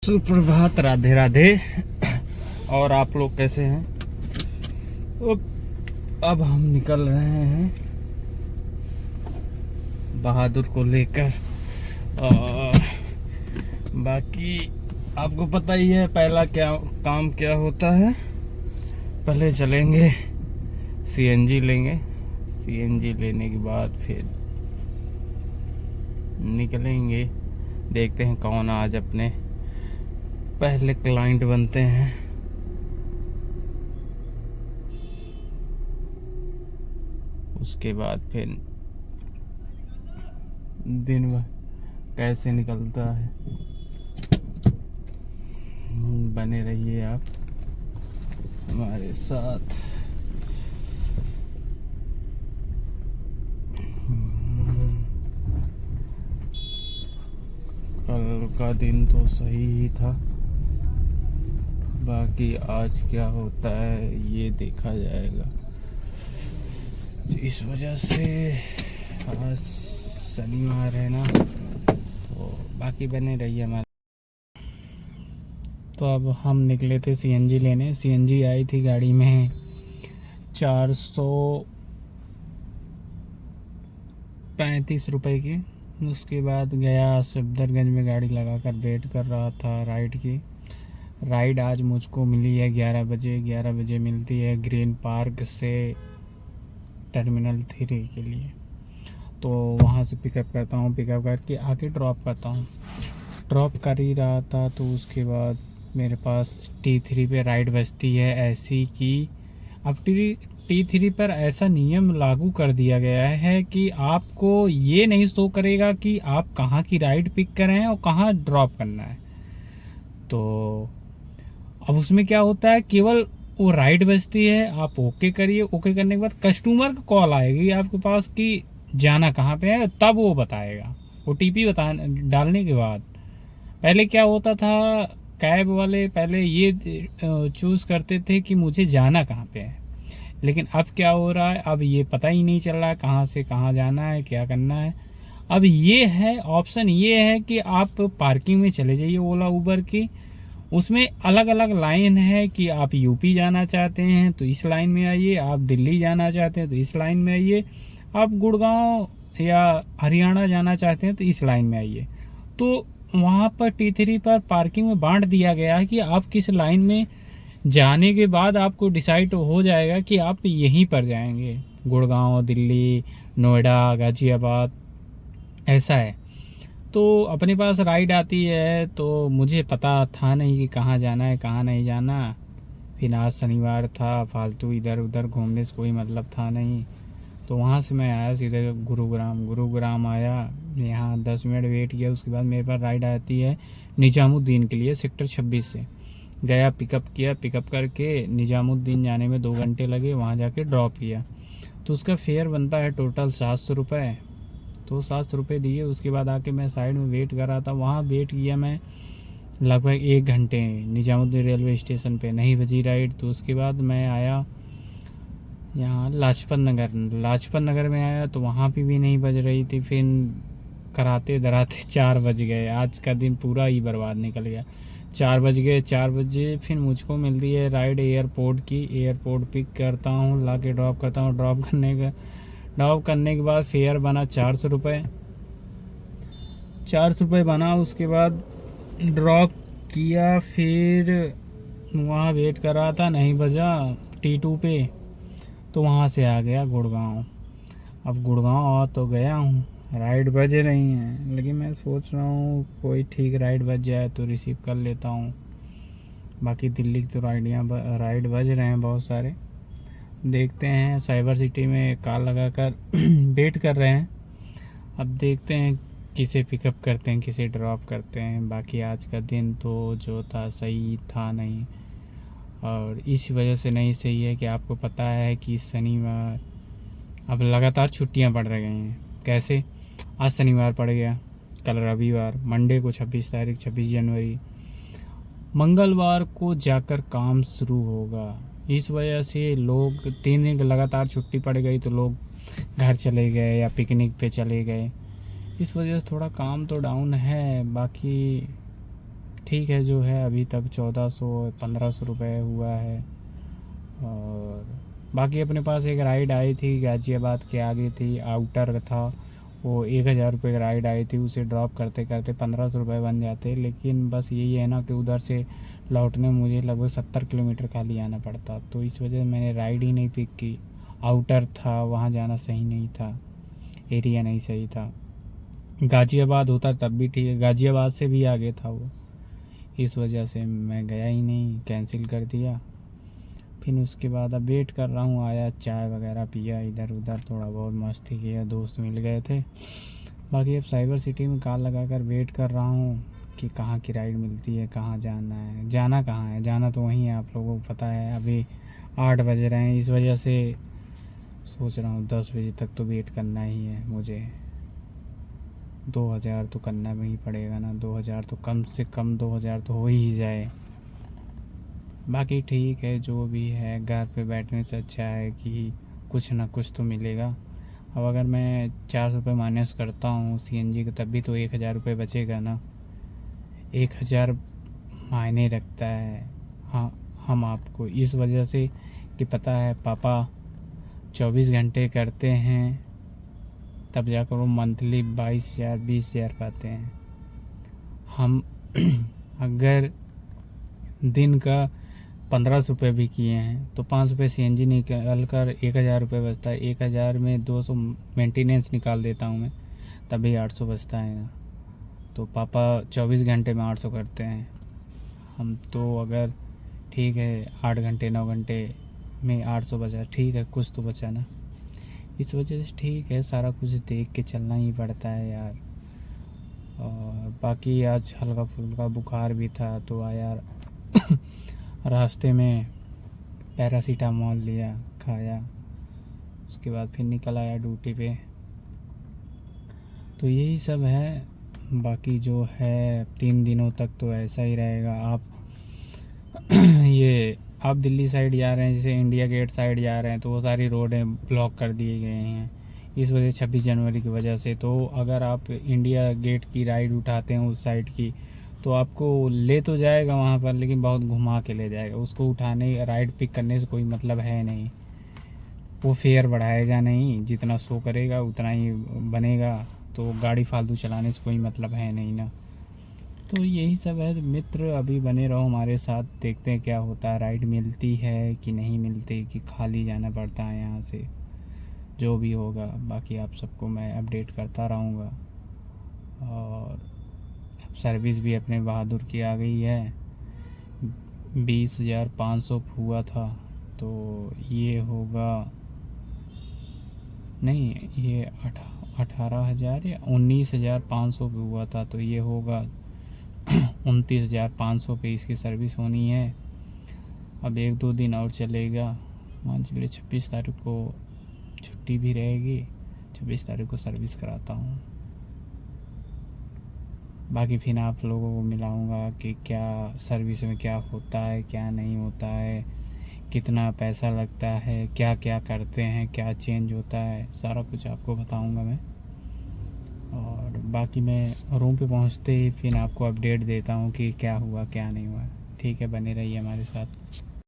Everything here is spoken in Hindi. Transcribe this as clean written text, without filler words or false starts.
सुप्रभात, राधे राधे। और आप लोग कैसे हैं? अब हम निकल रहे हैं बहादुर को लेकर। और बाकी आपको पता ही है पहला क्या काम क्या होता है। पहले चलेंगे सीएनजी लेंगे, सीएनजी लेने के बाद फिर निकलेंगे। देखते हैं कौन आज अपने पहले क्लाइंट बनते हैं। उसके बाद फिर दिन भर कैसे निकलता है। बने रहिए आप हमारे साथ। कल का दिन तो सही ही था, बाकी आज क्या होता है ये देखा जाएगा। इस वजह से आज शनिवार है ना, तो बाकी बने रहिए हमारे। तो अब हम निकले थे सीएनजी लेने। सीएनजी आई थी गाड़ी में 435 रुपए की। उसके बाद गया सफदरगंज में, गाड़ी लगाकर वेट कर रहा था राइड की। राइड आज मुझको मिली है 11 बजे। 11 बजे मिलती है ग्रीन पार्क से टर्मिनल 3 के लिए। तो वहाँ से पिकअप करता हूँ, पिकअप करके आके ड्रॉप करता हूँ। ड्रॉप कर ही रहा था तो उसके बाद मेरे पास T3 पे राइड बजती है ऐसी कि अब T3 पर ऐसा नियम लागू कर दिया गया है कि आपको ये नहीं शो करेगा कि आप कहाँ की राइड पिक कर रहे हैं और कहाँ ड्रॉप करना है। तो अब उसमें क्या होता है, केवल वो राइड बजती है, आप ओके करिए। ओके करने के बाद कस्टमर का कॉल आएगी आपके पास कि जाना कहाँ पे है, तब वो बताएगा OTP डालने के बाद। पहले क्या होता था, कैब वाले पहले ये चूज़ करते थे कि मुझे जाना कहाँ पे है, लेकिन अब क्या हो रहा है, अब ये पता ही नहीं चल रहा है कहाँ से कहाँ जाना है, क्या करना है। अब ये है ऑप्शन, ये है कि आप पार्किंग में चले जाइए ओला उबर की। उसमें अलग अलग लाइन है कि आप यूपी जाना चाहते हैं तो इस लाइन में आइए, आप दिल्ली जाना चाहते हैं तो इस लाइन में आइए, आप गुड़गांव या हरियाणा जाना चाहते हैं तो इस लाइन में आइए। तो वहाँ पर T3 पर पार्किंग में बांट दिया गया है कि आप किस लाइन में जाने के बाद आपको डिसाइड हो जाएगा कि आप यहीं पर जाएंगे, गुड़गांव, दिल्ली, नोएडा, गाजियाबाद, ऐसा है। तो अपने पास राइड आती है तो मुझे पता था नहीं कि कहाँ जाना है कहाँ नहीं जाना। फिर आज शनिवार था, फालतू इधर उधर घूमने से कोई मतलब था नहीं। तो वहाँ से मैं आया सीधे गुरुग्राम आया। यहाँ 10 मिनट वेट किया। उसके बाद मेरे पास राइड आती है निजामुद्दीन के लिए सेक्टर 26 से। गया, पिकअप किया, पिकअप करके निजामुद्दीन जाने में 2 घंटे लगे। वहाँ जाके ड्रॉप किया तो उसका फेयर बनता है टोटल 700 रुपये। तो 700 रुपये दिए। उसके बाद आके मैं साइड में वेट कर रहा था। वहाँ वेट किया मैं लगभग 1 घंटे निजामुद्दीन रेलवे स्टेशन पे, नहीं बजी राइड। तो उसके बाद मैं आया यहाँ लाजपत नगर में आया तो वहाँ पे भी नहीं बज रही थी। फिर कराते धराते 4 बज गए। आज का दिन पूरा ही बर्बाद निकल गया। 4 बज गए। 4 बजे फिर मुझको मिलती है राइड एयरपोर्ट की। एयरपोर्ट पिक करता हूँ, ला के ड्रॉप करता हूँ। ड्रॉप करने के बाद फेयर बना 400 रुपये। 400 रुपये बना। उसके बाद ड्रॉप किया, फिर वहाँ वेट कर रहा था, नहीं बजा T2 पे। तो वहाँ से आ गया गुड़गांव। अब गुड़गांव आ तो गया हूँ, राइड बज रही हैं, लेकिन मैं सोच रहा हूँ कोई ठीक राइड बज जाए तो रिसीव कर लेता हूँ। बाकी दिल्ली की तो राइड बज रहे हैं बहुत सारे। देखते हैं, साइबर सिटी में कॉल लगाकर वेट कर रहे हैं। अब देखते हैं किसे पिकअप करते हैं, किसे ड्रॉप करते हैं। बाकी आज का दिन तो जो था सही था नहीं, और इस वजह से नहीं सही है कि आपको पता है कि शनिवार अब लगातार छुट्टियां पड़ रही हैं। कैसे, आज शनिवार पड़ गया, कल रविवार, मंडे को 26 तारीख 26 जनवरी, मंगलवार को जाकर काम शुरू होगा। इस वजह से लोग 3 दिन लगातार छुट्टी पड़ गई तो लोग घर चले गए या पिकनिक पे चले गए। इस वजह से थोड़ा काम तो डाउन है। बाकी ठीक है जो है, अभी तक 1400-1500 रुपये हुआ है। और बाकी अपने पास एक राइड आई थी गाज़ियाबाद के आगे थी, आउटर था, वो 1000 रुपये की राइड आई थी। उसे ड्रॉप करते करते 1500 रुपये बन जाते, लेकिन बस यही है ना कि उधर से लौटने मुझे लगभग 70 किलोमीटर खाली आना पड़ता, तो इस वजह से मैंने राइड ही नहीं पिक की। आउटर था, वहाँ जाना सही नहीं था, एरिया नहीं सही था। गाज़ियाबाद होता तब भी ठीक है, गाज़ियाबाद से भी आगे था वो, इस वजह से मैं गया ही नहीं, कैंसिल कर दिया। फिर उसके बाद अब वेट कर रहा हूँ, आया चाय वगैरह पिया, इधर उधर थोड़ा बहुत मस्ती किया, दोस्त मिल गए थे। बाकी अब साइबर सिटी में कॉल लगा कर वेट कर रहा हूँ कि कहाँ की राइड मिलती है, कहाँ जाना है। जाना कहाँ है, जाना तो वहीं है, आप लोगों को पता है। अभी 8 बज रहे हैं, इस वजह से सोच रहा हूँ 10 बजे तक तो वेट करना ही है मुझे। 2000 तो करना ही पड़ेगा ना, 2000 तो कम से कम 2000 तो हो ही जाए। बाकी ठीक है जो भी है, घर पे बैठने से अच्छा है कि कुछ ना कुछ तो मिलेगा। अब अगर मैं 400 रुपये माइनस करता हूँ सीएनजी का, तब भी तो 1000 रुपये बचेगा ना। 1000 मायने रखता है। हाँ, हम आपको इस वजह से कि पता है पापा 24 घंटे करते हैं, तब जाकर वो मंथली 22,000 20,000 पाते हैं। हम अगर दिन का 1500 रुपये भी किए हैं तो 5 रुपये सीएनजी निकाल कर 1000 रुपये बचता है। 1000 में 200 मेंटेनेंस निकाल देता हूँ मैं, तभी 800 बचता है ना। तो पापा 24 घंटे में 800 करते हैं, हम तो अगर ठीक है 8 घंटे 9 घंटे में 800 बचा, ठीक है कुछ तो बचा ना। इस वजह से ठीक है, सारा कुछ देख के चलना ही पड़ता है यार। और बाकी आज हल्का फुल्का बुखार भी था, तो यार रास्ते में पैरासीटामोल लिया, खाया, उसके बाद फिर निकल आया ड्यूटी पे। तो यही सब है। बाकी जो है 3 दिनों तक तो ऐसा ही रहेगा। आप ये आप दिल्ली साइड जा रहे हैं, जैसे इंडिया गेट साइड जा रहे हैं, तो वो सारी रोडें ब्लॉक कर दिए गए हैं इस वजह 26 जनवरी की वजह से। तो अगर आप इंडिया गेट की राइड उठाते हैं उस साइड की, तो आपको ले तो जाएगा वहाँ पर, लेकिन बहुत घुमा के ले जाएगा। उसको उठाने राइड पिक करने से कोई मतलब है नहीं, वो फेयर बढ़ाएगा नहीं, जितना शो करेगा उतना ही बनेगा। तो गाड़ी फालतू चलाने से कोई मतलब है नहीं ना। तो यही सब है मित्र, अभी बने रहो हमारे साथ, देखते हैं क्या होता है, राइड मिलती है कि नहीं मिलती, कि खाली जाना पड़ता है यहाँ से। जो भी होगा बाकी आप सबको मैं अपडेट करता रहूँगा। और सर्विस भी अपने बहादुर की आ गई है, 20,500 हुआ था, तो ये होगा नहीं, ये 18,000 या 19,500 पे हुआ था, तो ये होगा 29,500 पे इसकी सर्विस होनी है। अब 1-2 दिन और चलेगा, मान चलिए 26 तारीख को छुट्टी भी रहेगी, 26 तारीख को सर्विस कराता हूँ। बाकी फिर आप लोगों को मिलाऊंगा कि क्या सर्विस में क्या होता है, क्या नहीं होता है, कितना पैसा लगता है, क्या क्या करते हैं, क्या चेंज होता है, सारा कुछ आपको बताऊंगा मैं। और बाकी मैं रूम पे पहुंचते ही फिर आपको अपडेट देता हूं कि क्या हुआ क्या नहीं हुआ। ठीक है, बने रहिए हमारे साथ।